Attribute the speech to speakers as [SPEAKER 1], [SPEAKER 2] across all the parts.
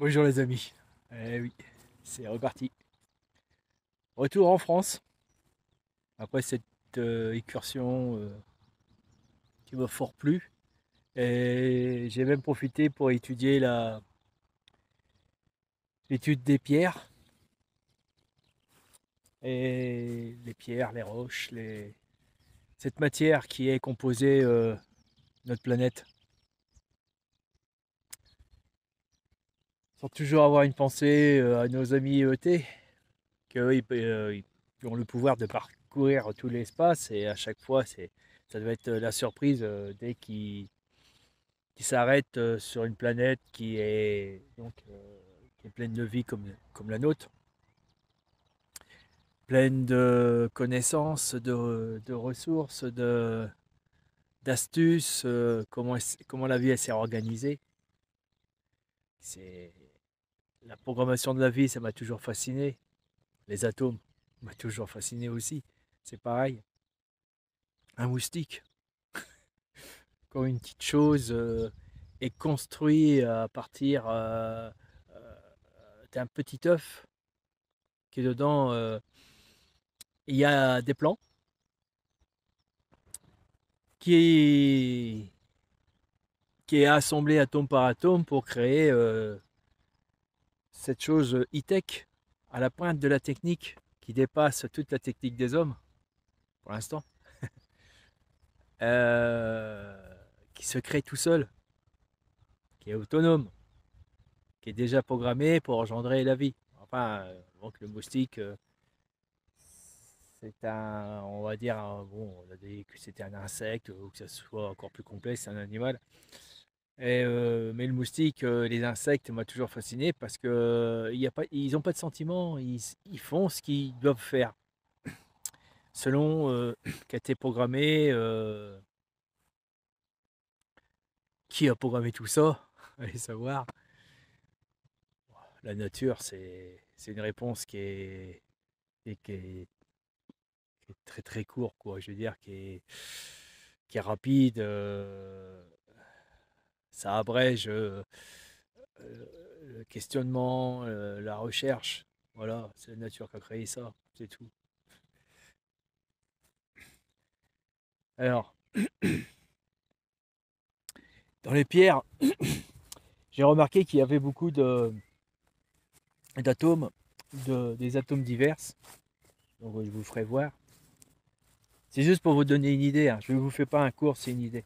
[SPEAKER 1] Bonjour les amis. Eh oui, c'est reparti. Retour en France après cette incursion qui m'a fort plu. Et j'ai même profité pour étudier l'étude des pierres et les pierres, les roches, cette matière qui est composée notre planète. Sans toujours avoir une pensée à nos amis ET, ils ont le pouvoir de parcourir tout l'espace et à chaque fois, ça doit être la surprise dès qu'ils qui s'arrête sur une planète qui est pleine de vie comme la nôtre, pleine de connaissances, de ressources, d'astuces, comment la vie elle s'est organisée. C'est la programmation de la vie, ça m'a toujours fasciné. Les atomes m'a toujours fasciné aussi. C'est pareil. Un moustique, quand une petite chose est construite à partir d'un petit œuf qui est dedans. Il y a des plans qui qui est assemblé atome par atome pour créer cette chose high-tech à la pointe de la technique qui dépasse toute la technique des hommes pour l'instant, qui se crée tout seul, qui est autonome, qui est déjà programmé pour engendrer la vie. Enfin, donc le moustique, c'est un, on va dire, bon, on a dit que c'était un insecte ou que ça soit encore plus complexe, c'est un animal. Mais le moustique, les insectes m'a toujours fasciné parce que ils n'ont pas de sentiments, ils font ce qu'ils doivent faire selon qu'a été programmé, qui a programmé tout ça, allez savoir. La nature, c'est une réponse qui est très très courte, quoi. Je veux dire, qui est rapide, ça abrège le questionnement, la recherche. Voilà, c'est la nature qui a créé ça, c'est tout. Alors, dans les pierres, j'ai remarqué qu'il y avait beaucoup d'atomes, des atomes divers. Donc, je vous ferai voir. C'est juste pour vous donner une idée, hein. Je ne vous fais pas un cours, c'est une idée.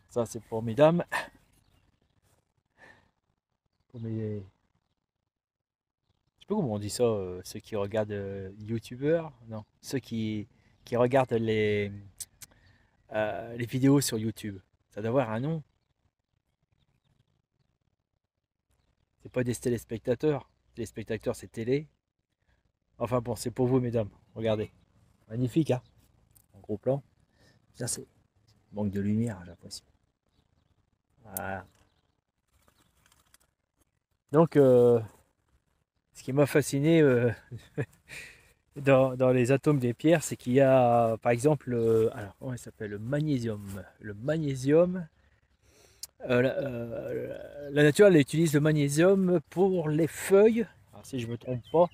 [SPEAKER 1] Ça, c'est pour mesdames. Pour mes... Je sais pas comment on dit ça, ceux qui regardent YouTubeurs. Non, ceux qui regardent les vidéos sur YouTube. Ça doit avoir un nom. C'est pas des téléspectateurs. Téléspectateurs, c'est télé. Enfin bon, c'est pour vous, mesdames. Regardez. Magnifique, hein? En gros plan. Ça, c'est manque de lumière, j'ai l'impression. Voilà. Donc, ce qui m'a fasciné dans les atomes des pierres, c'est qu'il y a, par exemple, alors, comment il s'appelle? Le magnésium. Le magnésium, la nature, elle utilise le magnésium pour les feuilles, alors, si je ne me trompe pas.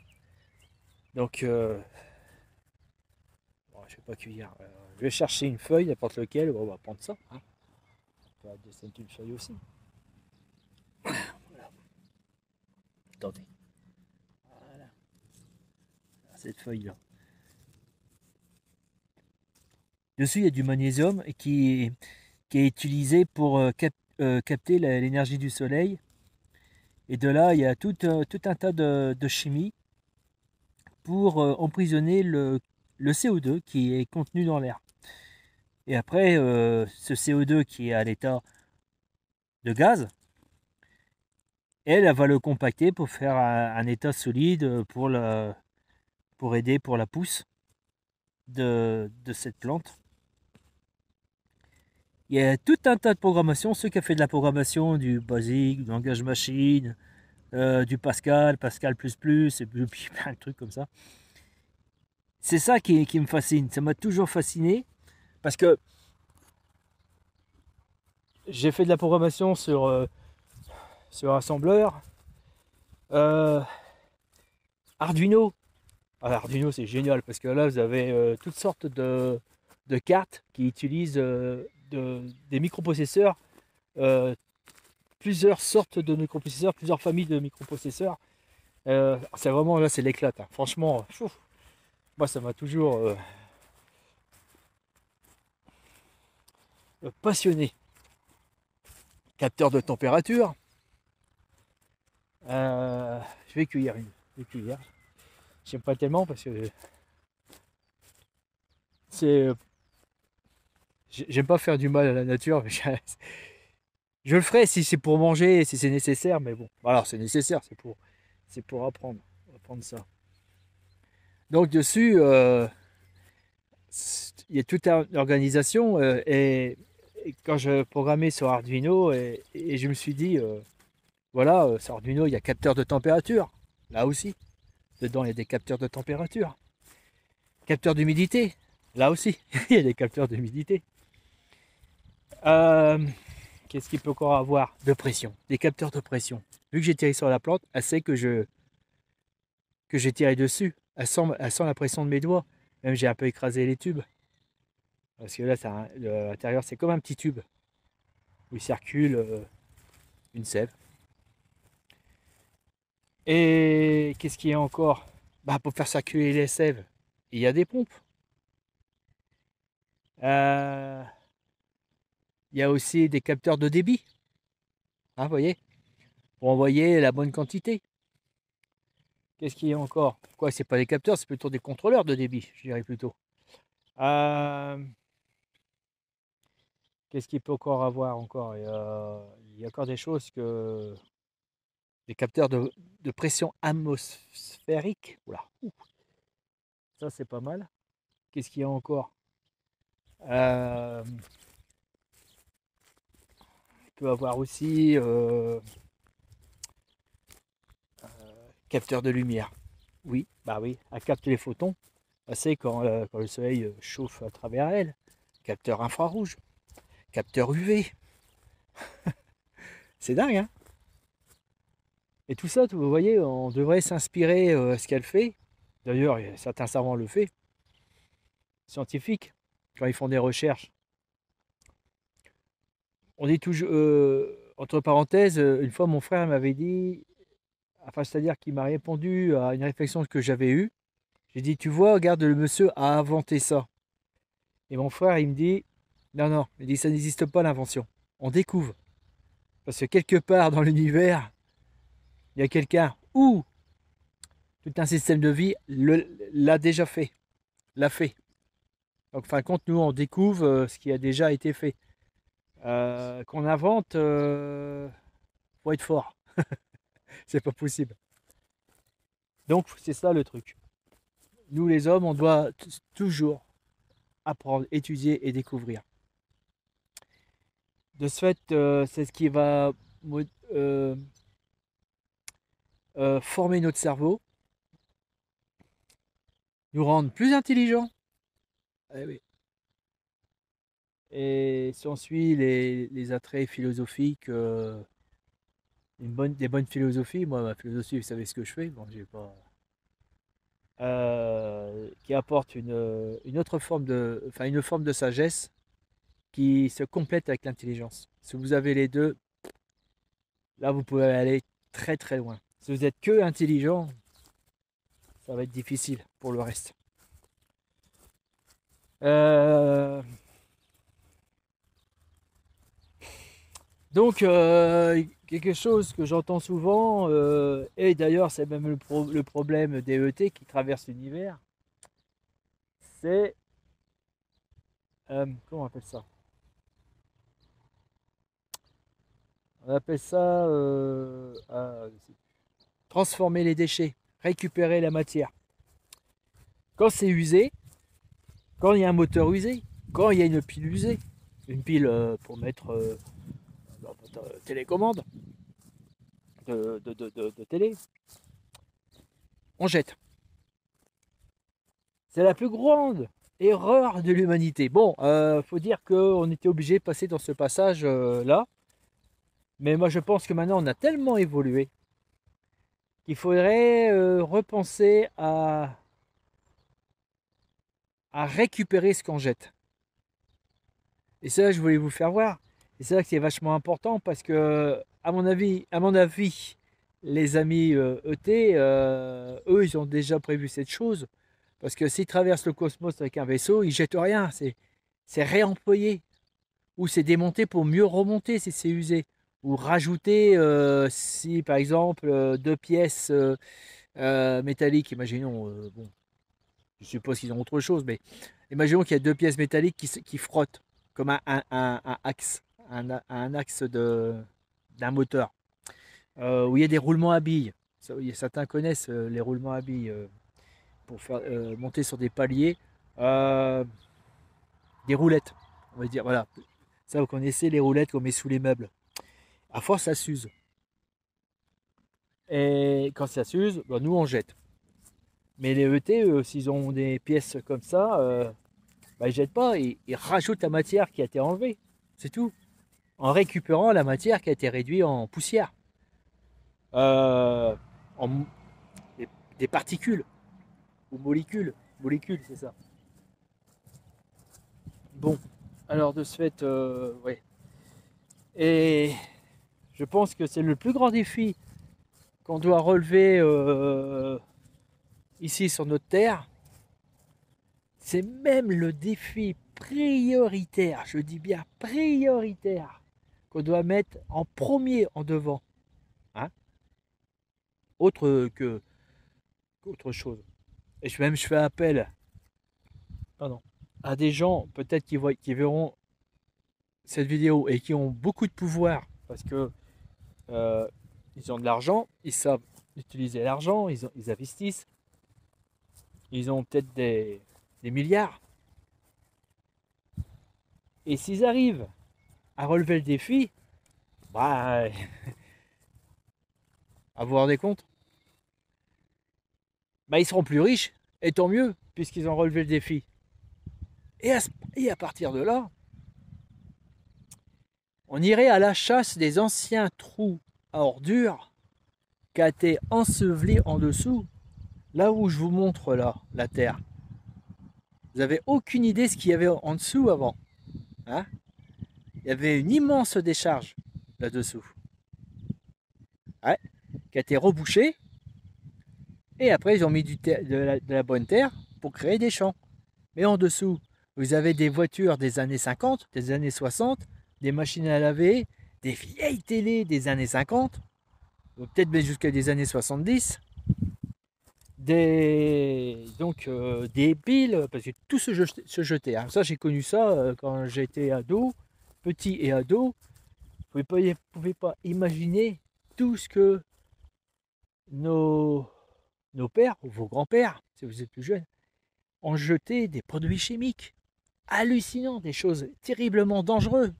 [SPEAKER 1] Donc, bon, je ne vais pas cueillir. Je vais chercher une feuille, n'importe lequel. Bon, on va prendre ça, hein. On va descendre une feuille aussi. Voilà. Attendez. Voilà. Cette feuille-là. Dessus, il y a du magnésium qui est utilisé pour capter l'énergie du soleil. Et de là, il y a tout un tas de chimie pour emprisonner le CO2 qui est contenu dans l'air. Et après, ce CO2 qui est à l'état de gaz, elle va le compacter pour faire un état solide pour aider pour la pousse de cette plante. Il y a tout un tas de programmations, ceux qui ont fait de la programmation, du basique, du langage machine, du Pascal, Pascal++, et puis plein de trucs comme ça. C'est ça qui me fascine, ça m'a toujours fasciné, parce que j'ai fait de la programmation sur assembleur. Arduino. Alors, Arduino, c'est génial parce que là, vous avez toutes sortes de cartes qui utilisent des microprocesseurs, plusieurs sortes de microprocesseurs, plusieurs familles de microprocesseurs. C'est vraiment, là, c'est l'éclate, hein. Franchement, moi, ça m'a toujours passionné. Capteur de température. Je vais cueillir une cuillère. J'aime pas tellement parce que c'est, j'aime pas faire du mal à la nature. Je le ferai si c'est pour manger, si c'est nécessaire, mais bon, alors c'est nécessaire, c'est pour apprendre, ça. Donc dessus, il y a toute une organisation et quand je programmais sur Arduino et je me suis dit, voilà, sur Arduino, il y a capteur de température, là aussi. Dedans, il y a des capteurs de température. Capteur d'humidité, là aussi, il y a des capteurs d'humidité. Qu'est-ce qu'il peut encore avoir? De pression, des capteurs de pression. Vu que j'ai tiré sur la plante, elle sait que j'ai tiré dessus. Elle sent la pression de mes doigts. Même j'ai un peu écrasé les tubes. Parce que là, l'intérieur, c'est comme un petit tube où il circule une sève. Et qu'est-ce qu'il y a encore? Bah, pour faire circuler les sèves, il y a des pompes. Il y a aussi des capteurs de débit. Hein, vous voyez? Pour envoyer la bonne quantité. Qu'est-ce qu'il y a encore? Quoi, c'est pas des capteurs, c'est plutôt des contrôleurs de débit, je dirais plutôt. Qu'est-ce qu'il peut encore avoir encore? Il y a encore des choses que... Des capteurs de pression atmosphérique. Oula. Ça, c'est pas mal. Qu'est-ce qu'il y a encore? Il peut avoir aussi capteur de lumière. Oui, bah oui, elle capte les photons. C'est quand le soleil chauffe à travers elle. Capteur infrarouge. Capteur UV. C'est dingue, hein? Et tout ça, vous voyez, on devrait s'inspirer ce qu'elle fait. D'ailleurs, certains savants le font. Scientifiques, quand ils font des recherches. On dit toujours, entre parenthèses, une fois mon frère m'avait dit, enfin c'est-à-dire qu'il m'a répondu à une réflexion que j'avais eue. J'ai dit, tu vois, regarde, le monsieur a inventé ça. Et mon frère, il me dit, non, non, il dit, ça n'existe pas l'invention. On découvre. Parce que quelque part dans l'univers, il y a quelqu'un ou tout un système de vie l'a déjà fait, l'a fait. Donc, en fin de compte, nous, on découvre ce qui a déjà été fait. Qu'on invente, faut être fort. C'est pas possible. Donc, c'est ça le truc. Nous, les hommes, on doit toujours apprendre, étudier et découvrir. De ce fait, c'est ce qui va former notre cerveau, nous rendre plus intelligents. Eh oui. Et si on suit les attraits philosophiques, des bonnes philosophies, moi ma philosophie, vous savez ce que je fais, bon, j'ai pas, qui apporte une autre forme une forme de sagesse qui se complète avec l'intelligence. Si vous avez les deux, là vous pouvez aller très très loin. Si vous êtes que intelligent, ça va être difficile pour le reste. Donc, quelque chose que j'entends souvent, et d'ailleurs c'est même le problème des ET qui traversent l'univers, c'est, comment on appelle ça? On appelle ça transformer les déchets, récupérer la matière. Quand c'est usé, quand il y a un moteur usé, quand il y a une pile usée, une pile pour mettre dans votre télécommande de télé, on jette. C'est la plus grande erreur de l'humanité. Bon, faut dire qu'on était obligé de passer dans ce passage là, Mais moi, je pense que maintenant, on a tellement évolué qu'il faudrait repenser à récupérer ce qu'on jette. Et ça, je voulais vous faire voir. Et c'est là que c'est vachement important parce que, à mon avis, les amis ET, eux, ils ont déjà prévu cette chose. Parce que s'ils traversent le cosmos avec un vaisseau, ils jettent rien. C'est réemployé. Ou c'est démonté pour mieux remonter si c'est usé. Ou rajouter, si par exemple, deux pièces métalliques, imaginons, bon, je suppose qu'ils ont autre chose, mais imaginons qu'il y a deux pièces métalliques qui frottent, comme un axe, un axe d'un moteur, où il y a des roulements à billes. Certains connaissent les roulements à billes pour faire monter sur des paliers, euh, des roulettes, on va dire, voilà. Ça, vous connaissez les roulettes qu'on met sous les meubles. À force, ça s'use. Et quand ça s'use, ben, nous, on jette. Mais les ET, s'ils ont des pièces comme ça, bah, ils jettent pas, ils rajoutent la matière qui a été enlevée. C'est tout. En récupérant la matière qui a été réduite en poussière. Euh, en, des, des particules. Ou molécules. Molécules, c'est ça. Bon. Alors de ce fait, ouais. Et je pense que c'est le plus grand défi qu'on doit relever ici sur notre Terre. C'est même le défi prioritaire, je dis bien prioritaire, qu'on doit mettre en premier en devant. Hein, autre que qu'autre chose. Et je fais appel, pardon, à des gens peut-être qui verront cette vidéo et qui ont beaucoup de pouvoir parce que euh, ils ont de l'argent, ils savent utiliser l'argent, ils investissent, ils ont peut-être des milliards. Et s'ils arrivent à relever le défi, bah, à vous rendez compte, bah, ils seront plus riches, et tant mieux, puisqu'ils ont relevé le défi. Et à partir de là, on irait à la chasse des anciens trous à ordures qui a été enseveli en dessous, là où je vous montre là, la terre. Vous n'avez aucune idée ce qu'il y avait en dessous avant. Hein, il y avait une immense décharge là-dessous. Ouais, qui a été rebouchée. Et après, ils ont mis de la bonne terre pour créer des champs. Mais en dessous, vous avez des voitures des années 50, des années 60, des machines à laver, des vieilles télés des années 50, peut-être même jusqu'à des années 70, des piles, parce que tout se jetait. Hein. Ça, j'ai connu ça quand j'étais ado, petit et ado. Vous ne pouvez pas imaginer tout ce que nos, nos pères, ou vos grands-pères, si vous êtes plus jeunes, ont jeté des produits chimiques hallucinants, des choses terriblement dangereuses.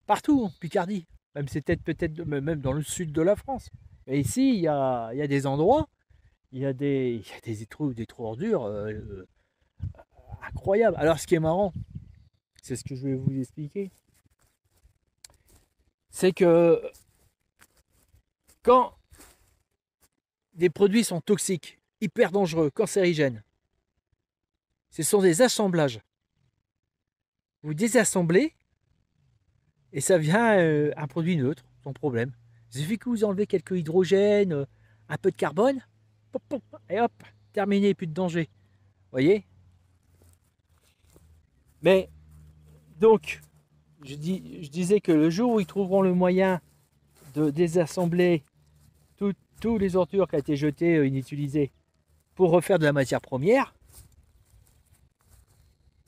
[SPEAKER 1] Partout en Picardie. Même c'est peut-être même dans le sud de la France. Et ici, il y a des endroits, il y a des trous ordures incroyables. Alors ce qui est marrant, c'est ce que je vais vous expliquer, c'est que quand des produits sont toxiques, hyper dangereux, cancérigènes, ce sont des assemblages. Vous désassemblez et ça vient un produit neutre, sans problème. Il suffit que vous enlevez quelques hydrogènes, un peu de carbone, pop, pop, et hop, terminé, plus de danger. Vous voyez? Mais donc, je disais que le jour où ils trouveront le moyen de désassembler tous les ordures qui ont été jetées, inutilisées, pour refaire de la matière première,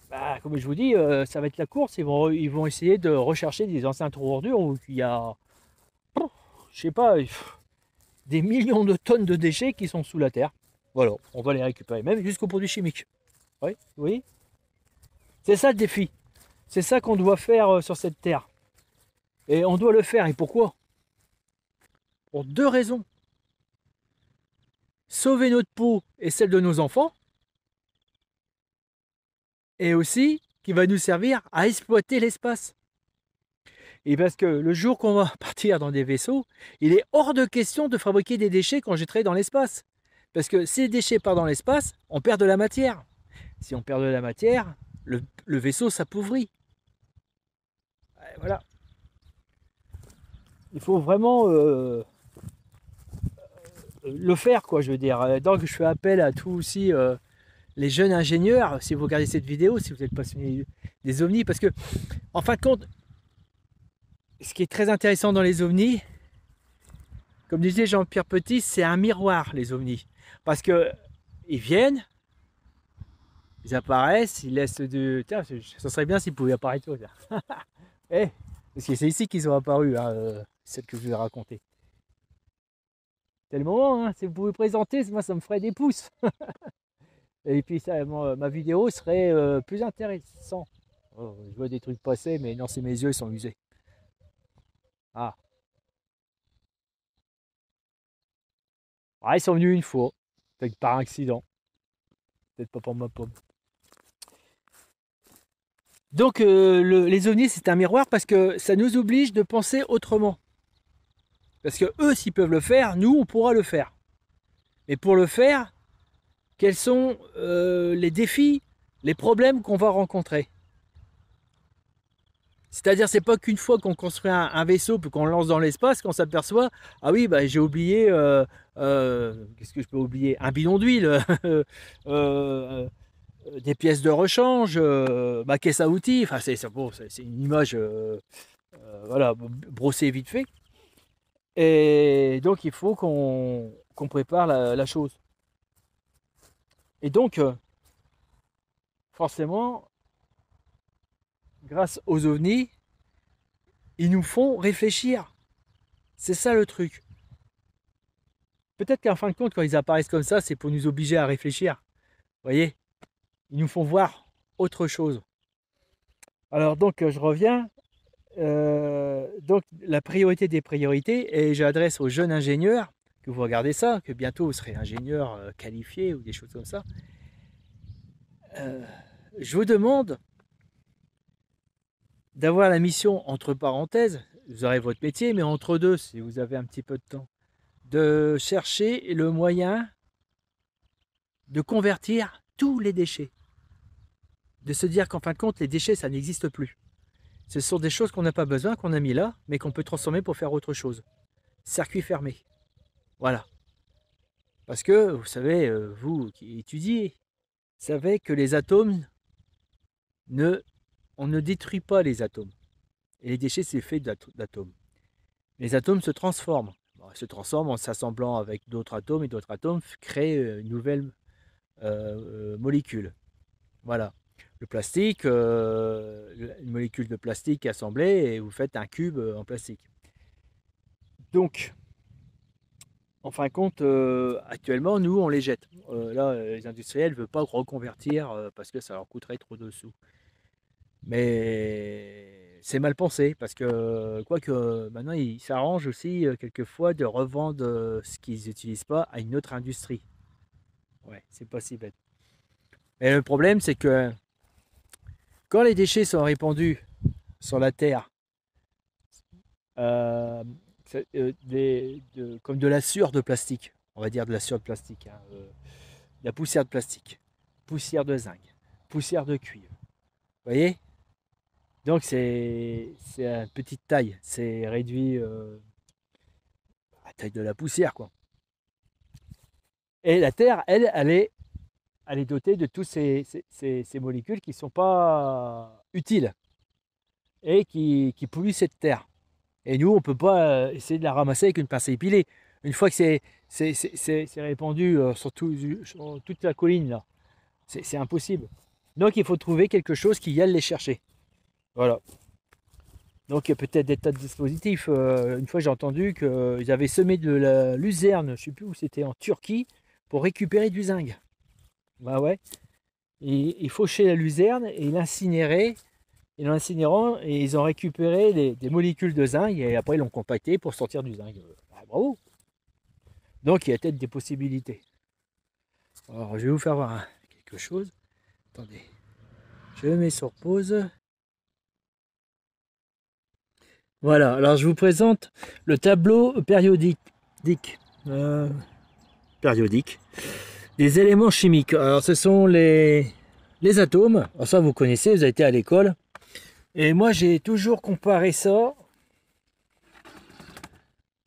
[SPEAKER 1] bah, comme je vous dis, ça va être la course. Ils vont essayer de rechercher des anciens trous ordures où il y a, je sais pas, des millions de tonnes de déchets qui sont sous la terre. Voilà, on va les récupérer, même jusqu'aux produits chimiques. Oui, oui. C'est ça le défi. C'est ça qu'on doit faire sur cette terre. Et on doit le faire. Et pourquoi? Pour deux raisons. Sauver notre peau et celle de nos enfants. Et aussi qui va nous servir à exploiter l'espace. Et parce que le jour qu'on va partir dans des vaisseaux, il est hors de question de fabriquer des déchets qu'on jetterait dans l'espace. Parce que si les déchets partent dans l'espace, on perd de la matière. Si on perd de la matière, le vaisseau s'appauvrit. Voilà. Il faut vraiment le faire, quoi, je veux dire. Donc je fais appel à tous aussi les jeunes ingénieurs, si vous regardez cette vidéo, si vous êtes passionné des ovnis, parce que, en fin de compte, ce qui est très intéressant dans les ovnis, comme disait Jean-Pierre Petit, c'est un miroir, les ovnis. Parce que ils viennent, ils apparaissent, ils laissent du... Tiens, ça serait bien s'ils pouvaient apparaître. Eh, parce que c'est ici qu'ils ont apparu, hein, celle que je vous ai racontée. C'est le moment, hein, si vous pouvez présenter, moi ça me ferait des pouces. Et puis ça, ma vidéo serait plus intéressante. Oh, je vois des trucs passer, mais non, c'est mes yeux, ils sont usés. Ah. Ah, ils sont venus une fois, peut-être par accident, peut-être pas pour ma pomme. Donc les ovnis, c'est un miroir parce que ça nous oblige de penser autrement. Parce que eux, s'ils peuvent le faire, nous, on pourra le faire. Mais pour le faire, quels sont les défis, les problèmes qu'on va rencontrer? C'est-à-dire, c'est pas qu'une fois qu'on construit un vaisseau puis qu'on le lance dans l'espace qu'on s'aperçoit, ah oui, bah, j'ai oublié, qu'est-ce que je peux oublier? Un bidon d'huile, des pièces de rechange, ma caisse à outils. Enfin, c'est bon, une image, voilà, brossée vite fait. Et donc, il faut qu'on prépare la chose. Et donc, forcément, grâce aux ovnis, ils nous font réfléchir. C'est ça le truc. Peut-être qu'en fin de compte, quand ils apparaissent comme ça, c'est pour nous obliger à réfléchir. Vous voyez? Ils nous font voir autre chose. Alors donc, je reviens. Donc, la priorité des priorités, et j'adresse aux jeunes ingénieurs, que vous regardez ça, que bientôt vous serez ingénieur qualifié ou des choses comme ça. Je vous demande d'avoir la mission, entre parenthèses, vous aurez votre métier, mais entre deux, si vous avez un petit peu de temps, de chercher le moyen de convertir tous les déchets. De se dire qu'en fin de compte, les déchets, ça n'existe plus. Ce sont des choses qu'on n'a pas besoin, qu'on a mis là, mais qu'on peut transformer pour faire autre chose. Circuit fermé. Voilà. Parce que, vous savez, vous qui étudiez, savez que les atomes, on ne détruit pas les atomes. Et les déchets, c'est fait d'atomes. Les atomes se transforment. Bon, ils se transforment en s'assemblant avec d'autres atomes, et d'autres atomes créent une nouvelle molécule. Voilà. Le plastique, une molécule de plastique assemblée, et vous faites un cube en plastique. Donc, en fin de compte, actuellement, nous, on les jette. Là, les industriels ne veulent pas reconvertir parce que ça leur coûterait trop de sous. Mais c'est mal pensé parce que, quoique, maintenant, ils s'arrangent aussi quelquefois de revendre ce qu'ils n'utilisent pas à une autre industrie. Ouais, c'est pas si bête. Mais le problème, c'est que quand les déchets sont répandus sur la Terre, euh, comme de la sueur de plastique, on va dire de la sueur de plastique, hein, de la poussière de plastique, poussière de zinc, poussière de cuivre. Vous voyez? Donc c'est à petite taille, c'est réduit à la taille de la poussière, quoi. Et la Terre, elle est dotée de tous ces molécules qui ne sont pas utiles et qui polluent cette Terre. Et nous, on ne peut pas essayer de la ramasser avec une pince à épiler. Une fois que c'est répandu sur toute la colline, là, c'est impossible. Donc il faut trouver quelque chose qui aille les chercher. Voilà. Donc il y a peut-être des tas de dispositifs. Une fois j'ai entendu qu'ils avaient semé de la luzerne, je ne sais plus où c'était, en Turquie, pour récupérer du zinc. Bah ouais. Et ils fauchaient la luzerne et ils l'incinéraient. Et l'incinérant, et ils ont récupéré des molécules de zinc et après ils l'ont compacté pour sortir du zinc. Bah, bravo. Donc il y a peut-être des possibilités. Alors je vais vous faire voir quelque chose. Attendez. Je mets sur pause. Voilà, alors je vous présente le tableau périodique, euh, périodique des éléments chimiques. Alors ce sont les atomes, alors ça vous connaissez, vous avez été à l'école. Et moi j'ai toujours comparé ça,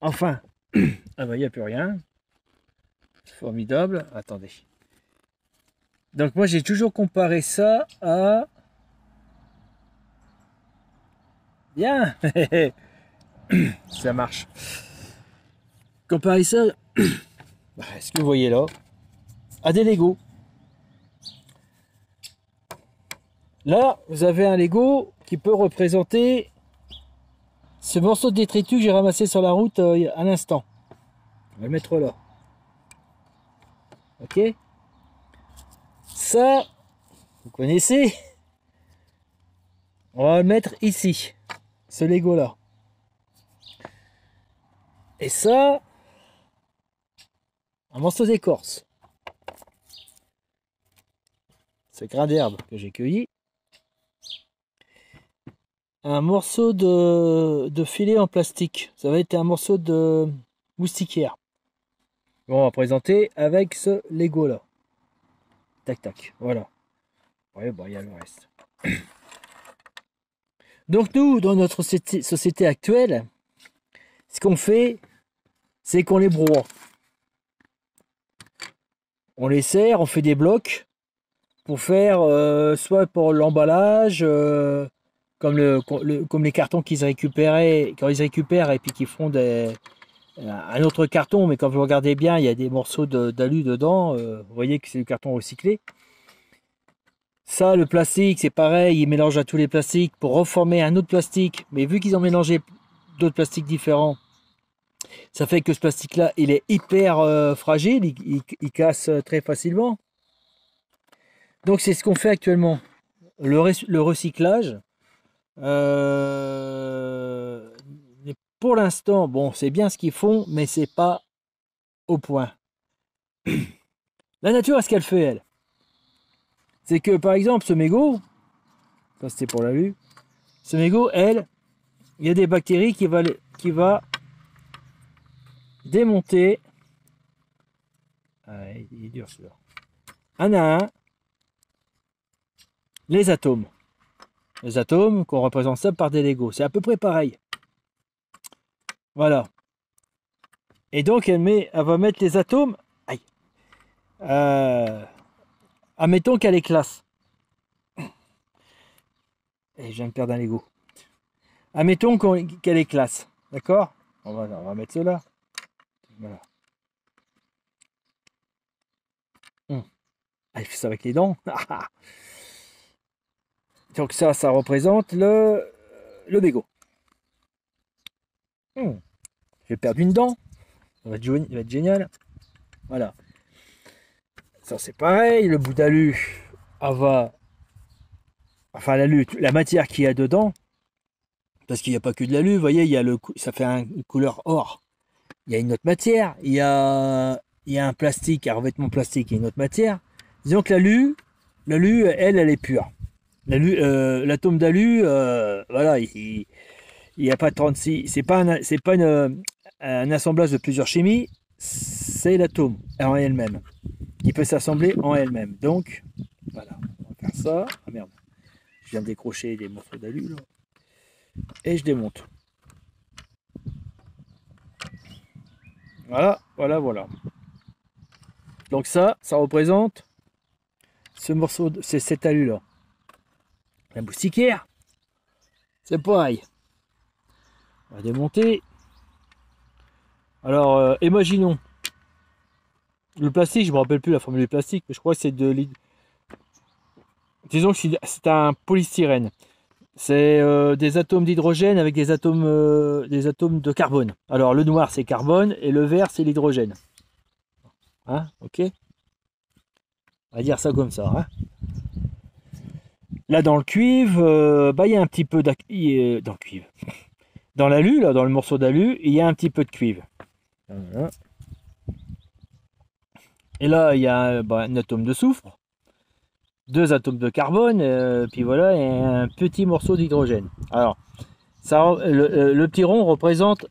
[SPEAKER 1] enfin, ah bah il n'y a plus rien, formidable, attendez. Donc moi j'ai toujours comparé ça à... Bien, ça marche. Comparer ça, est-ce que vous voyez là, à des Lego. Là, vous avez un Lego qui peut représenter ce morceau de détritus que j'ai ramassé sur la route à l'instant. On va le mettre là. Ok. Ça, vous connaissez. On va le mettre ici. Ce Lego là. Et ça, un morceau d'écorce. Ce grain d'herbe que j'ai cueilli. Un morceau de filet en plastique. Ça va être un morceau de moustiquaire. Bon, on va présenter avec ce Lego là. Tac tac, voilà. Ouais, bon, il y a le reste. Donc nous, dans notre société actuelle, ce qu'on fait, c'est qu'on les broie. On les serre, on fait des blocs pour faire soit pour l'emballage, comme les cartons qu'ils récupéraient, quand ils récupèrent et puis qu'ils font un autre carton, mais quand vous regardez bien, il y a des morceaux d'alu dedans, vous voyez que c'est du carton recyclé. Ça, le plastique, c'est pareil, ils mélangent à tous les plastiques pour reformer un autre plastique, mais vu qu'ils ont mélangé d'autres plastiques différents, ça fait que ce plastique-là, il est hyper fragile, il casse très facilement. Donc c'est ce qu'on fait actuellement. Le recyclage, pour l'instant, bon, c'est bien ce qu'ils font, mais c'est pas au point. La nature, est-ce qu'elle fait, elle? C'est que, par exemple, ce mégot, ça c'était pour la vue, ce mégot, elle, il y a des bactéries qui va démonter. Ah, il est dur celui-là. Un à un, les atomes. Les atomes qu'on représente ça par des Legos. C'est à peu près pareil. Voilà. Et donc elle va mettre les atomes. Aïe. Admettons qu'elle les classe. Et je viens de perdre un Lego. Admettons qu'elle les classe. D'accord, on va mettre cela. Voilà. Ah, il fait ça avec les dents. Donc ça représente le mégot. J'ai perdu une dent. Ça va être génial. Voilà. Ça c'est pareil. Le bout d'alu, enfin l'alu, la matière qu'il y a dedans, parce qu'il n'y a pas que de l'alu. Vous voyez, il y a ça fait une couleur or. Il y a une autre matière. Il y a un plastique, un revêtement plastique et une autre matière. Disons que l'alu, elle est pure. L'atome d'alu, voilà, il n'y a pas 36. C'est pas un assemblage de plusieurs chimies. C'est l'atome en elle-même qui peut s'assembler en elle-même. Donc, voilà, on va faire ça. Ah merde, je viens de décrocher des morceaux d'alu là. Et je démonte. Voilà, voilà. Donc ça représente ce morceau, c'est cet alu là. La moustiquaire, c'est pareil. On va démonter. Alors, imaginons. Le plastique, je me rappelle plus la formule du plastique, mais je crois que c'est disons que c'est un polystyrène. C'est des atomes d'hydrogène avec des atomes de carbone. Alors, le noir, c'est carbone, et le vert, c'est l'hydrogène. Hein, ok? On va dire ça comme ça. Hein. Là, dans le cuivre, il y a un petit peu dans le cuivre. Dans l'alu, là, dans le morceau d'alu, il y a un petit peu de cuivre. Voilà. Et là, il y a un atome de soufre, 2 atomes de carbone, puis voilà, et un petit morceau d'hydrogène. Alors, Le petit rond représente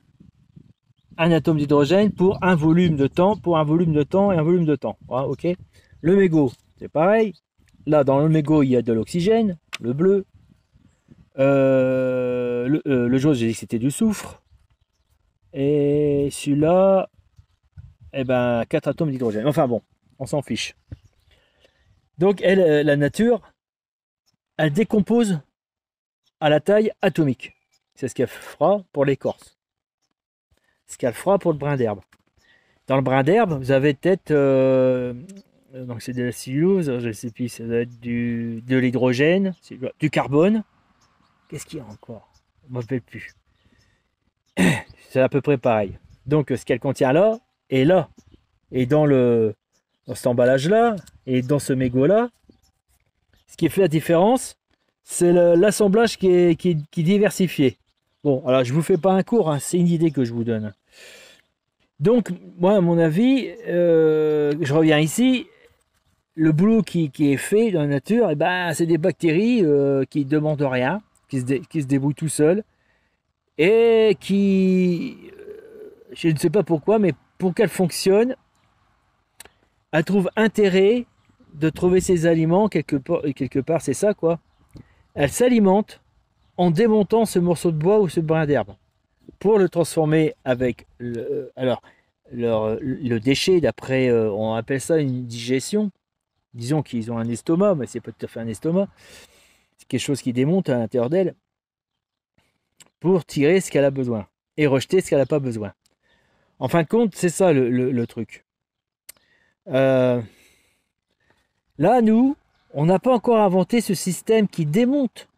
[SPEAKER 1] un atome d'hydrogène pour un volume de temps, pour un volume de temps et un volume de temps. Voilà, ok. Le mégot, c'est pareil. Là, dans le mégot, il y a de l'oxygène, le bleu. Le jaune, j'ai dit que c'était du soufre. Et celui-là, eh ben, 4 atomes d'hydrogène. Enfin bon, on s'en fiche. Donc, la nature, elle décompose à la taille atomique. C'est ce qu'elle fera pour l'écorce. Ce qu'elle fera pour le brin d'herbe. Dans le brin d'herbe, vous avez peut-être, donc c'est de la cellulose, je ne sais plus, ça doit être de l'hydrogène, du carbone. Qu'est-ce qu'il y a encore? Je ne me rappelle plus. C'est à peu près pareil. Donc ce qu'elle contient là, et là, et dans cet emballage-là, et dans ce mégot-là, ce qui fait la différence, c'est l'assemblage qui est diversifié. Bon, alors je ne vous fais pas un cours, hein, c'est une idée que je vous donne. Donc, moi, à mon avis, je reviens ici, le boulot qui est fait dans la nature, eh ben, c'est des bactéries qui ne demandent rien, qui se débrouillent tout seuls, et qui, je ne sais pas pourquoi, mais pour qu'elles fonctionnent, elles trouvent intérêt de trouver ces aliments quelque part, c'est ça quoi. Elles s'alimentent en démontant ce morceau de bois ou ce brin d'herbe pour le transformer avec le déchet, d'après, on appelle ça une digestion. Disons qu'ils ont un estomac, mais c'est pas tout à fait un estomac. C'est quelque chose qui démonte à l'intérieur d'elle pour tirer ce qu'elle a besoin et rejeter ce qu'elle n'a pas besoin. En fin de compte, c'est ça le truc. Là, nous, on n'a pas encore inventé ce système qui démonte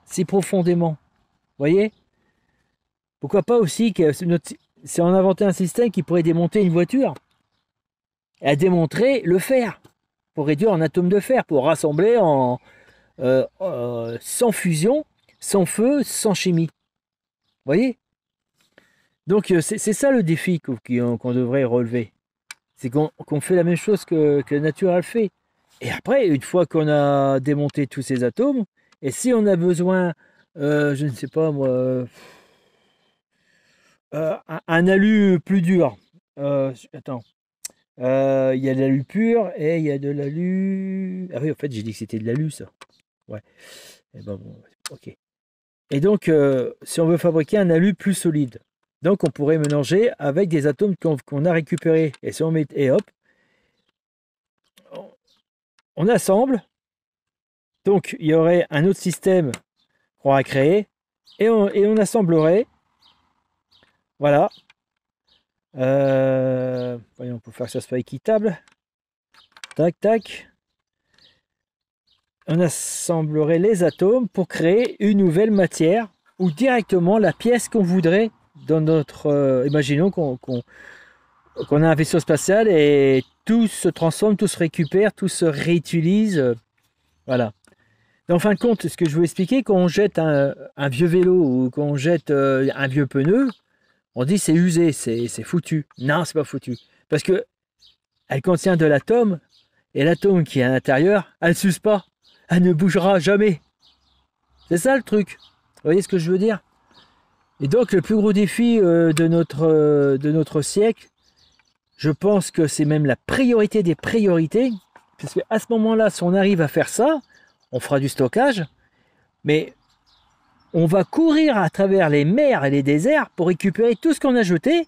[SPEAKER 1] si profondément. Vous voyez? Pourquoi pas aussi si on inventait un système qui pourrait démonter une voiture et à démontrer le fer pour réduire en atomes de fer, pour rassembler sans fusion, sans feu, sans chimie. Vous voyez? Donc c'est ça le défi qu'on devrait relever. C'est qu'on fait la même chose que la nature a fait. Et après, une fois qu'on a démonté tous ces atomes, et si on a besoin, je ne sais pas moi, un alu plus dur. Attends. Il y a de l'alu pur et il y a de l'alu. Ah oui, en fait, j'ai dit que c'était de l'alu, ça. Ouais. Et ben bon, ok. Et donc, si on veut fabriquer un alu plus solide, donc on pourrait mélanger avec des atomes qu'on a récupérés. Et si on met, et hop, on assemble. Donc, il y aurait un autre système qu'on va créer et on assemblerait. Voilà. Voyons, pour faire que ça soit équitable. Tac, tac. On assemblerait les atomes pour créer une nouvelle matière ou directement la pièce qu'on voudrait dans notre... imaginons qu'on a un vaisseau spatial et tout se transforme, tout se récupère, tout se réutilise. Voilà. En fin de compte, ce que je veux expliquer, quand on jette un vieux vélo ou quand on jette un vieux pneu, on dit c'est usé, c'est foutu. Non, c'est pas foutu. Parce que elle contient de l'atome et l'atome qui est à l'intérieur, elle ne s'use pas. Elle ne bougera jamais. C'est ça le truc. Vous voyez ce que je veux dire? Et donc le plus gros défi de notre siècle, je pense que c'est même la priorité des priorités, parce qu'à ce moment-là, si on arrive à faire ça, on fera du stockage, mais on va courir à travers les mers et les déserts pour récupérer tout ce qu'on a jeté,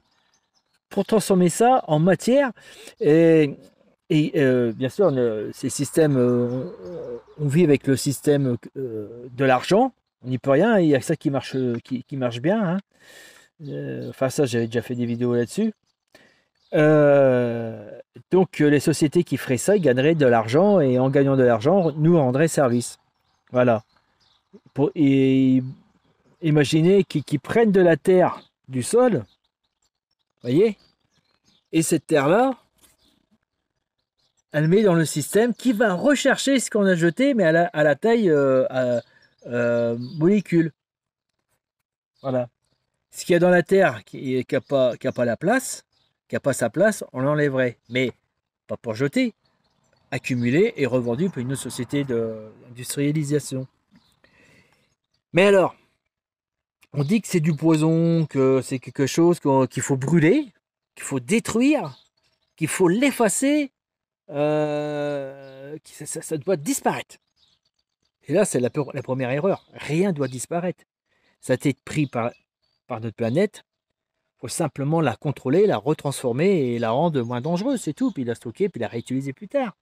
[SPEAKER 1] pour transformer ça en matière. Et bien sûr, ces systèmes, on vit avec le système de l'argent, on n'y peut rien, il y a ça qui marche bien. Hein. Enfin ça, j'avais déjà fait des vidéos là-dessus. Donc les sociétés qui feraient ça, ils gagneraient de l'argent et en gagnant de l'argent, nous rendraient service. Voilà. Et imaginez qu'ils prennent de la terre du sol, voyez, et cette terre-là, elle met dans le système qui va rechercher ce qu'on a jeté, mais à la taille molécule. Voilà. Ce qu'il y a dans la terre qui n'a pas la place, qui n'a pas sa place, on l'enlèverait. Mais pas pour jeter, accumulé et revendu pour une autre société d'industrialisation. Mais alors, On dit que c'est du poison, que c'est quelque chose qu'il faut brûler, qu'il faut détruire, qu'il faut l'effacer, ça doit disparaître. Et là, c'est la première erreur. Rien ne doit disparaître. Ça a été pris par notre planète. Il faut simplement la contrôler, la retransformer et la rendre moins dangereuse, c'est tout. Puis la stocker, puis la réutiliser plus tard.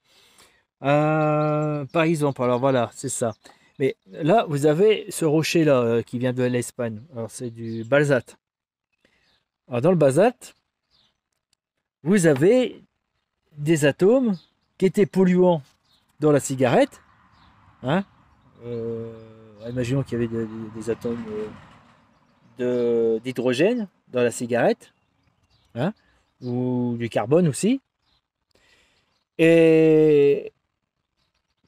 [SPEAKER 1] Par exemple, alors voilà, c'est ça. Mais là, vous avez ce rocher-là qui vient de l'Espagne. Alors, c'est du basalte. Alors, dans le basalte, vous avez des atomes qui étaient polluants dans la cigarette. Hein. Imaginons qu'il y avait des atomes d'hydrogène dans la cigarette. Hein, ou du carbone aussi. Et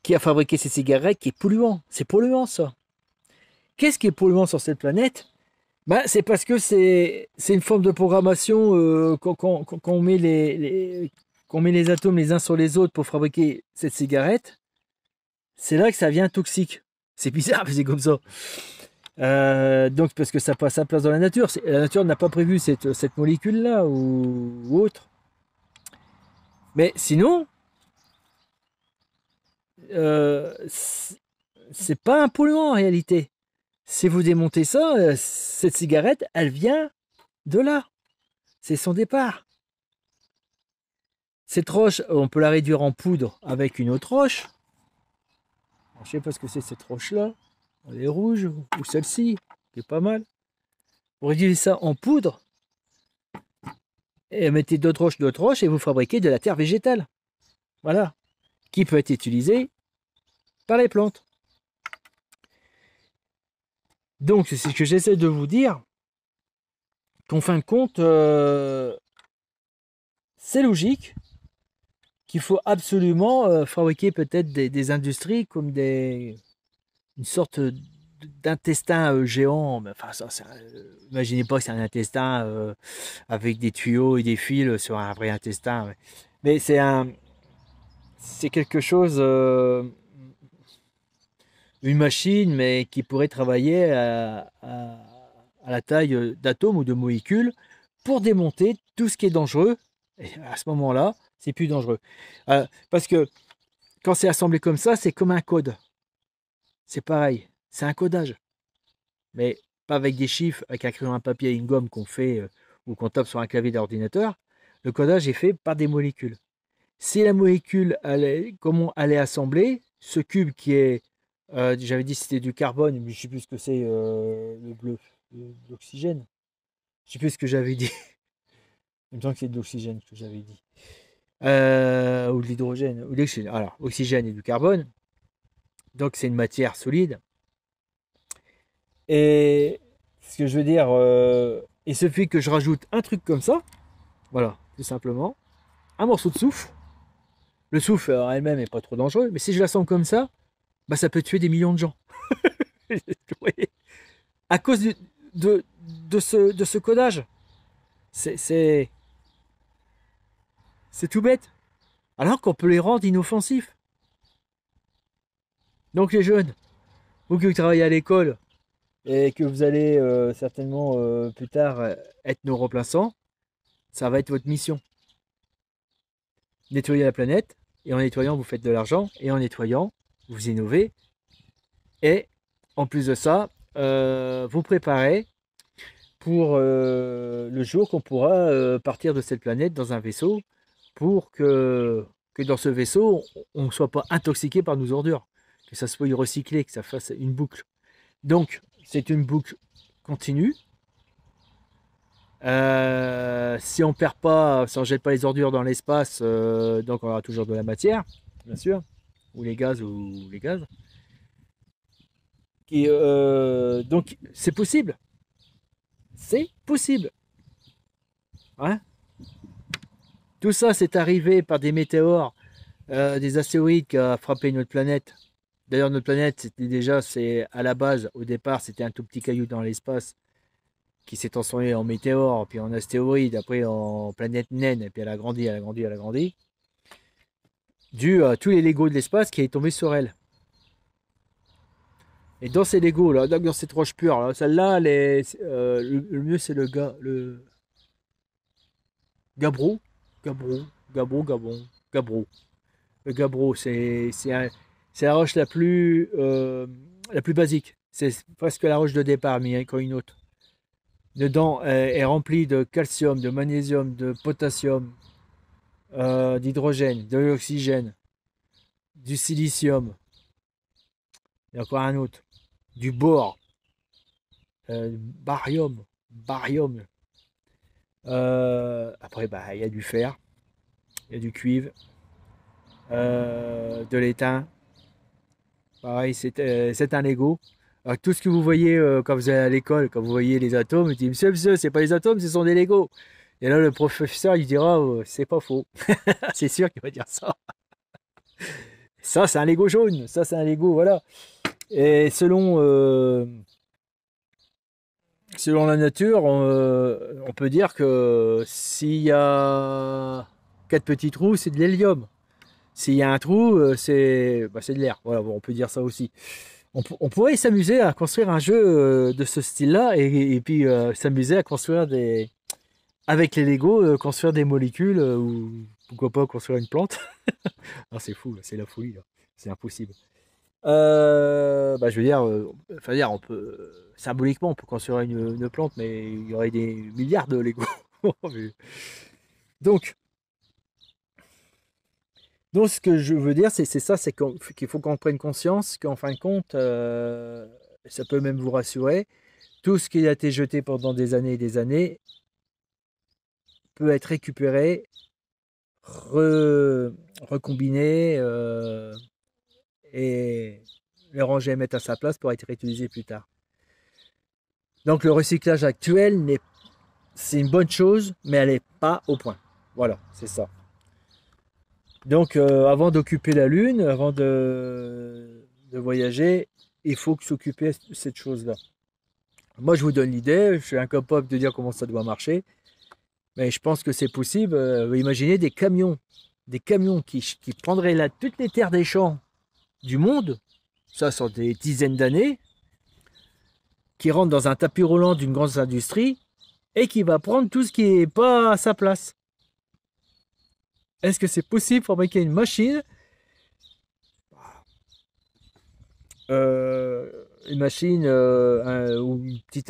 [SPEAKER 1] qui a fabriqué ces cigarettes qui est polluant. C'est polluant, ça. Qu'est-ce qui est polluant sur cette planète? Ben, c'est parce que c'est une forme de programmation qu'on met qu'on met les atomes les uns sur les autres pour fabriquer cette cigarette. C'est là que ça devient toxique. C'est bizarre, mais c'est comme ça. Donc, parce que ça passe sa place dans la nature. La nature n'a pas prévu cette molécule-là ou autre. Mais sinon, c'est pas un polluant en réalité. Si vous démontez ça, cette cigarette, elle vient de là. C'est son départ. Cette roche, on peut la réduire en poudre avec une autre roche. Je ne sais pas ce que c'est cette roche-là. Elle est rouge, ou celle-ci, qui est pas mal. Vous réduisez ça en poudre, et mettez d'autres roches, et vous fabriquez de la terre végétale. Voilà. Qui peut être utilisée par les plantes. Donc, c'est ce que j'essaie de vous dire, qu'en fin de compte, c'est logique qu'il faut absolument fabriquer peut-être des industries comme une sorte d'intestin géant. Enfin, imaginez pas que c'est un intestin avec des tuyaux et des fils sur un vrai intestin. Mais c'est quelque chose, une machine, mais qui pourrait travailler à la taille d'atomes ou de molécules pour démonter tout ce qui est dangereux. Et à ce moment-là, c'est plus dangereux. Parce que quand c'est assemblé comme ça, c'est comme un code. C'est pareil, c'est un codage. Mais pas avec des chiffres, avec un crayon, un papier et une gomme qu'on fait ou qu'on tape sur un clavier d'ordinateur. Le codage est fait par des molécules. Si la molécule, comment elle est assemblée, ce cube qui est, j'avais dit c'était du carbone, mais je ne sais plus ce que c'est le bleu, l'oxygène. Je ne sais plus ce que j'avais dit. Il me semble que c'est de l'oxygène que j'avais dit. Ou de l'hydrogène, ou de l'oxygène. Alors, oxygène et du carbone. Donc c'est une matière solide. Et ce que je veux dire, il suffit que je rajoute un truc comme ça, voilà, tout simplement, un morceau de soufre. Le soufre en elle-même n'est pas trop dangereux, mais si je l'assemble comme ça, bah, ça peut tuer des millions de gens. À cause de ce codage. C'est tout bête. Alors qu'on peut les rendre inoffensifs. Donc les jeunes, vous qui travaillez à l'école, et que vous allez certainement plus tard être nos remplaçants, ça va être votre mission. Nettoyer la planète, et en nettoyant, vous faites de l'argent, et en nettoyant, vous innovez, et en plus de ça, vous préparez pour le jour qu'on pourra partir de cette planète dans un vaisseau, pour que dans ce vaisseau, on ne soit pas intoxiqué par nos ordures, que ça soit recyclé, que ça fasse une boucle. Donc, c'est une boucle continue. Si on perd pas, si on jette pas les ordures dans l'espace, donc on aura toujours de la matière, bien sûr, ou les gaz Et, donc c'est possible, hein. Tout ça c'est arrivé par des météores, des astéroïdes qui ont frappé notre planète. D'ailleurs notre planète c'était déjà, c'est à la base, au départ c'était un tout petit caillou dans l'espace qui s'est transformé en météore, puis en astéroïde, après en planète naine, et puis elle a grandi, dû à tous les Legos de l'espace qui est tombé sur elle. Et dans ces Lego, là, dans cette roche pure, là, celle-là, le mieux c'est le Gabbro, Gabbro, Gabbro, Gabon, Gabbro. Le Gabbro, c'est la roche la plus basique. C'est presque la roche de départ, mais il y a encore une autre. Dedans est remplie de calcium, de magnésium, de potassium, d'hydrogène, de l'oxygène, du silicium, il y a encore un autre, du bore, barium, barium. Après, bah, il y a du fer, il y a du cuivre, de l'étain. Pareil, c'est un Lego. Alors, tout ce que vous voyez quand vous allez à l'école, quand vous voyez les atomes, vous dites, monsieur, c'est pas les atomes, ce sont des Legos. Et là, le professeur, il dira, oh, c'est pas faux. C'est sûr qu'il va dire ça. Ça, c'est un Lego jaune. Ça, c'est un Lego, voilà. Et selon la nature, on peut dire que s'il y a quatre petits trous, c'est de l'hélium. S'il y a un trou, c'est de l'air. Voilà, bon, on peut dire ça aussi. On pourrait s'amuser à construire un jeu de ce style-là et puis s'amuser à construire avec les Lego, construire des molécules ou pourquoi pas construire une plante. Non, c'est fou, c'est la folie, là. C'est impossible. Bah, je veux dire, on peut symboliquement, on peut construire une plante, mais il y aurait des milliards de Lego. Donc, donc, ce que je veux dire, c'est ça, qu'il faut qu'on prenne conscience qu'en fin de compte, ça peut même vous rassurer, tout ce qui a été jeté pendant des années et des années peut être récupéré, recombiné et le ranger et mettre à sa place pour être réutilisé plus tard. Donc le recyclage actuel, c'est une bonne chose, mais elle n'est pas au point. Voilà, c'est ça. Donc avant d'occuper la Lune, avant de voyager, il faut s'occuper de cette chose-là. Moi, je vous donne l'idée, je suis incapable de dire comment ça doit marcher, mais je pense que c'est possible. Imaginez des camions qui prendraient là toutes les terres des champs du monde, ça sur des dizaines d'années, qui rentrent dans un tapis roulant d'une grande industrie et qui va prendre tout ce qui n'est pas à sa place. Est-ce que c'est possible de fabriquer une machine ou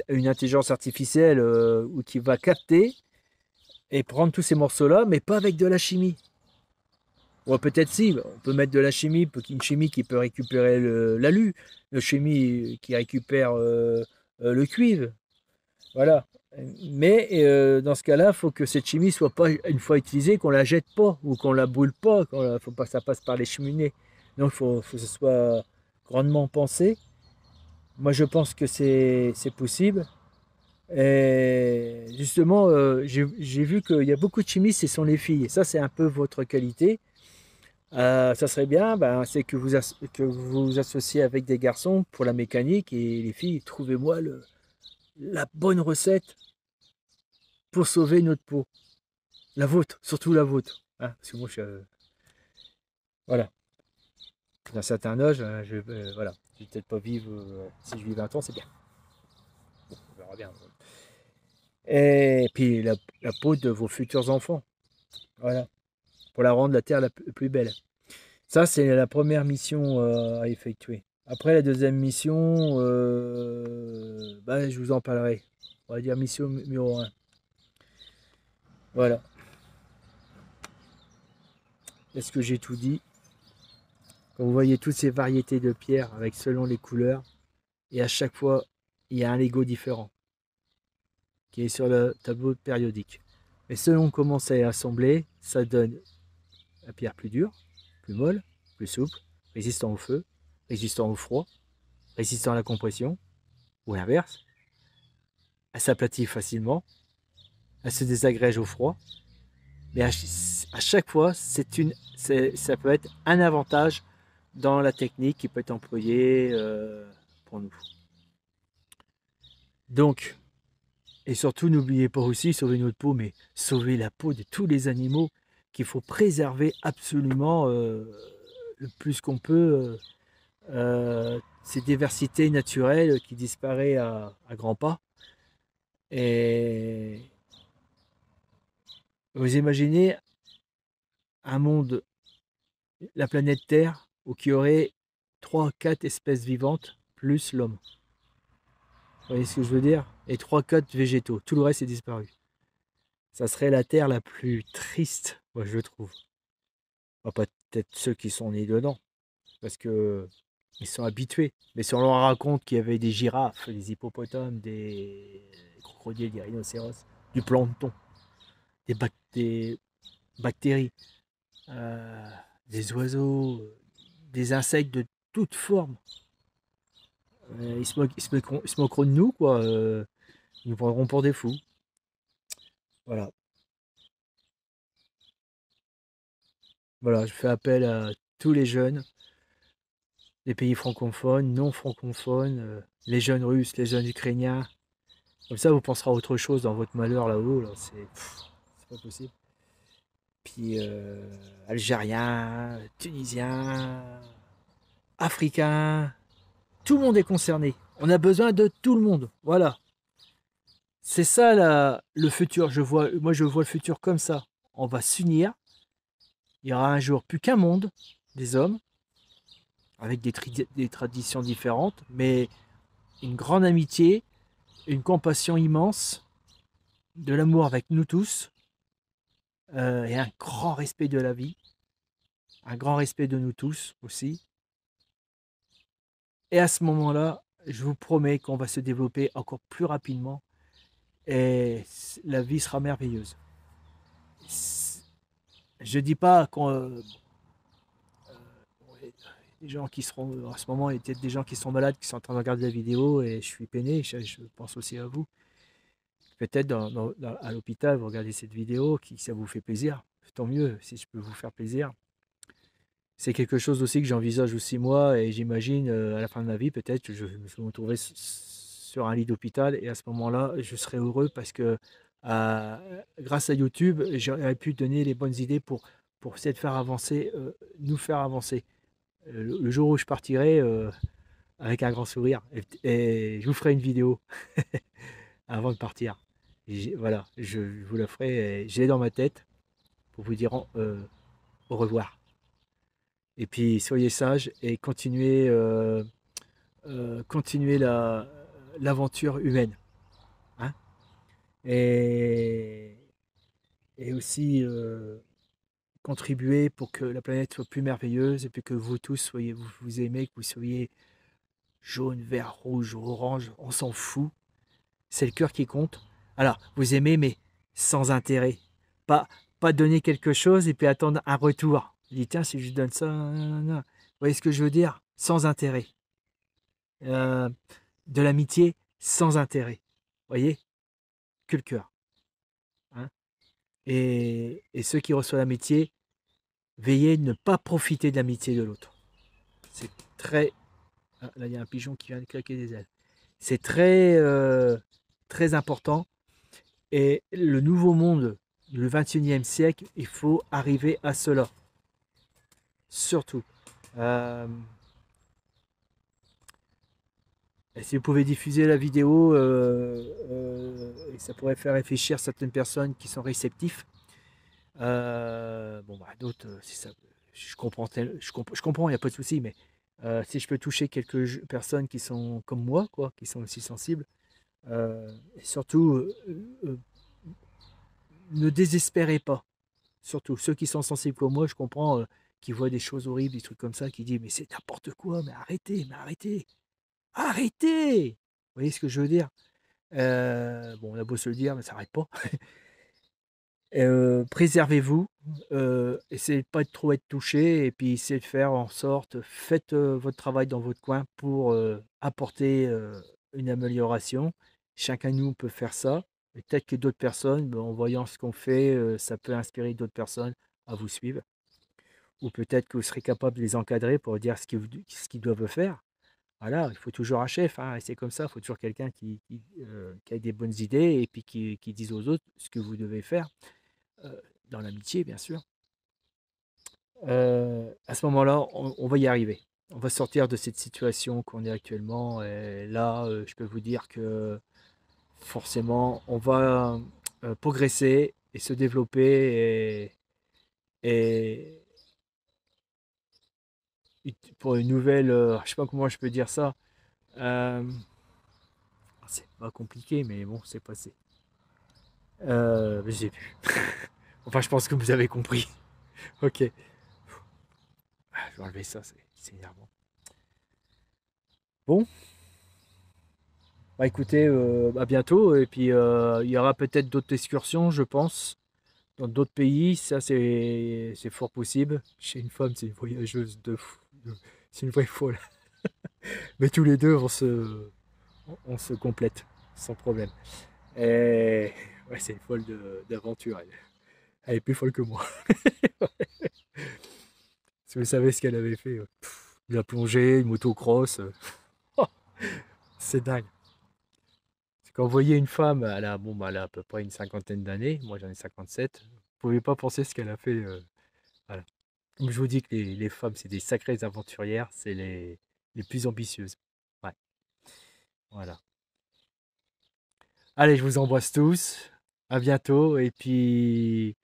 [SPEAKER 1] une intelligence artificielle qui va capter et prendre tous ces morceaux-là, mais pas avec de la chimie. Ou peut-être si, on peut mettre de la chimie, une chimie qui peut récupérer l'alu, une chimie qui récupère le cuivre. Voilà. Mais dans ce cas-là, il faut que cette chimie soit pas, une fois utilisée, qu'on la jette pas ou qu'on la brûle pas, faut pas que ça passe par les cheminées. Donc il faut que ce soit grandement pensé. Moi je pense que c'est possible. Et justement, j'ai vu qu'il y a beaucoup de chimistes, ce sont les filles. Et ça, c'est un peu votre qualité. Ça serait bien, ben, c'est que que vous vous associez avec des garçons pour la mécanique et les filles, trouvez-moi la bonne recette pour sauver notre peau. La vôtre, surtout la vôtre. Hein, parce que moi, voilà. D'un certain âge, voilà. Je vais peut-être pas vivre, si je vis 20 ans, c'est bien. Bon, on verra bien. Et puis la peau de vos futurs enfants. Voilà. Pour la rendre la terre la plus belle. Ça, c'est la première mission à effectuer. Après, la deuxième mission, bah, je vous en parlerai. On va dire mission numéro 1. Voilà. Est-ce que j'ai tout dit? Quand vous voyez toutes ces variétés de pierres avec selon les couleurs, et à chaque fois, il y a un Lego différent qui est sur le tableau périodique. Mais selon comment c'est assemblé, ça donne la pierre plus dure, plus molle, plus souple, résistant au feu, résistant au froid, résistant à la compression, ou l'inverse. Elle s'aplatit facilement, elle se désagrège au froid, mais à chaque fois, ça peut être un avantage dans la technique qui peut être employée pour nous. Donc, et surtout, n'oubliez pas aussi sauver notre peau, mais sauver la peau de tous les animaux qu'il faut préserver absolument le plus qu'on peut cette diversité naturelle qui disparaît à grands pas. Et vous imaginez un monde, la planète Terre, où il y aurait 3 4 espèces vivantes, plus l'homme. Vous voyez ce que je veux dire? Et 3 4 végétaux. Tout le reste est disparu. Ça serait la Terre la plus triste, moi je trouve. Enfin, peut-être ceux qui sont nés dedans, parce que ils sont habitués. Mais si on leur raconte qu'il y avait des girafes, des hippopotames, des crocodiles, des rhinocéros, du plancton, des bactéries, euh, des oiseaux, des insectes de toutes formes, ils se moqueront de nous, quoi. Ils nous prendront pour des fous. Voilà. Voilà, je fais appel à tous les jeunes des pays francophones, non francophones, les jeunes russes, les jeunes ukrainiens. Comme ça, vous penserez à autre chose dans votre malheur là-haut. Là. C'est pas possible. Puis, algériens, tunisiens, africains, tout le monde est concerné. On a besoin de tout le monde. Voilà. C'est ça le futur. Moi, je vois le futur comme ça. On va s'unir. Il y aura un jour plus qu'un monde des hommes, avec des traditions différentes, mais une grande amitié, une compassion immense, de l'amour avec nous tous, et un grand respect de la vie, un grand respect de nous tous aussi. Et à ce moment-là, je vous promets qu'on va se développer encore plus rapidement et la vie sera merveilleuse. Je dis pas qu'on des gens qui seront en ce moment, il y a peut-être des gens qui sont malades, qui sont en train de regarder la vidéo et je suis peiné, je pense aussi à vous. Peut-être à l'hôpital, vous regardez cette vidéo, ça vous fait plaisir, tant mieux si je peux vous faire plaisir. C'est quelque chose aussi que j'envisage aussi moi et j'imagine à la fin de ma vie, peut-être je vais me retrouver sur un lit d'hôpital et à ce moment-là, je serai heureux parce que grâce à YouTube, j'aurais pu donner les bonnes idées pour essayer de faire avancer, nous faire avancer. Le jour où je partirai avec un grand sourire et je vous ferai une vidéo avant de partir. Voilà, je vous la ferai, je l'ai dans ma tête pour vous dire au revoir. Et puis soyez sages et continuez l'aventure humaine. Hein, et, et aussi contribuer pour que la planète soit plus merveilleuse et puis que vous tous soyez, vous aimez, que vous soyez jaune, vert, rouge, orange, on s'en fout. C'est le cœur qui compte. Alors, vous aimez, mais sans intérêt. Pas, pas donner quelque chose et puis attendre un retour. Je dis, tiens, si je donne ça, nan. Vous voyez ce que je veux dire? Sans intérêt. Euh, de l'amitié sans intérêt. Vous voyez? Que le cœur. Hein, et ceux qui reçoivent l'amitié, veillez à ne pas profiter de l'amitié de l'autre. C'est très... Ah, là, il y a un pigeon qui vient de claquer des ailes. C'est très important. Et le nouveau monde, le 21e siècle, il faut arriver à cela. Surtout. Euh, et si vous pouvez diffuser la vidéo, et ça pourrait faire réfléchir certaines personnes qui sont réceptifs. Bon, bah, d'autres, si ça, je comprends, il n'y a pas de souci, mais si je peux toucher quelques personnes qui sont comme moi, quoi, qui sont aussi sensibles, et surtout, euh, ne désespérez pas. Surtout ceux qui sont sensibles comme moi, je comprends, qui voient des choses horribles, des trucs comme ça, qui disent mais c'est n'importe quoi, mais arrêtez, arrêtez. Vous voyez ce que je veux dire? Bon, on a beau se le dire, mais ça n'arrête pas. Préservez-vous, essayez de pas trop être touché et puis essayez de faire en sorte, faites votre travail dans votre coin pour apporter une amélioration. Chacun de nous peut faire ça. Et peut-être que d'autres personnes, ben, en voyant ce qu'on fait, ça peut inspirer d'autres personnes à vous suivre. Ou peut-être que vous serez capable de les encadrer pour dire ce qu'ils doivent faire. Voilà, il faut toujours un chef, hein, et c'est comme ça, il faut toujours quelqu'un qui a des bonnes idées et puis qui dise aux autres ce que vous devez faire, dans l'amitié, bien sûr. À ce moment-là, on va y arriver. on va sortir de cette situation qu'on est actuellement. Et là, je peux vous dire que forcément, on va progresser et se développer et pour une nouvelle, je sais pas comment je peux dire ça. euh, c'est pas compliqué, mais bon, c'est passé. J'ai vu. Enfin, je pense que vous avez compris. Ok. Je vais enlever ça, c'est énervant. Bon, bah écoutez, à bientôt. Et puis, il y aura peut-être d'autres excursions, je pense, dans d'autres pays. Ça, c'est fort possible. Chez une femme, c'est une voyageuse de fou. C'est une vraie folle. Mais tous les deux, on se complète sans problème. Et ouais, c'est une folle d'aventure. Elle est plus folle que moi. Si vous savez ce qu'elle avait fait, de la plongée, une motocross, c'est dingue. C'est quand vous voyez une femme, bon, bah, elle a à peu près une cinquantaine d'années, moi j'en ai 57, vous pouvez pas penser ce qu'elle a fait. Voilà. Comme je vous dis que les femmes, c'est des sacrées aventurières, c'est les plus ambitieuses. Ouais, voilà. Allez, je vous embrasse tous, à bientôt, et puis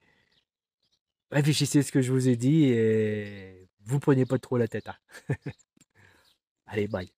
[SPEAKER 1] réfléchissez à ce que je vous ai dit, et vous prenez pas trop la tête, hein. Allez, bye.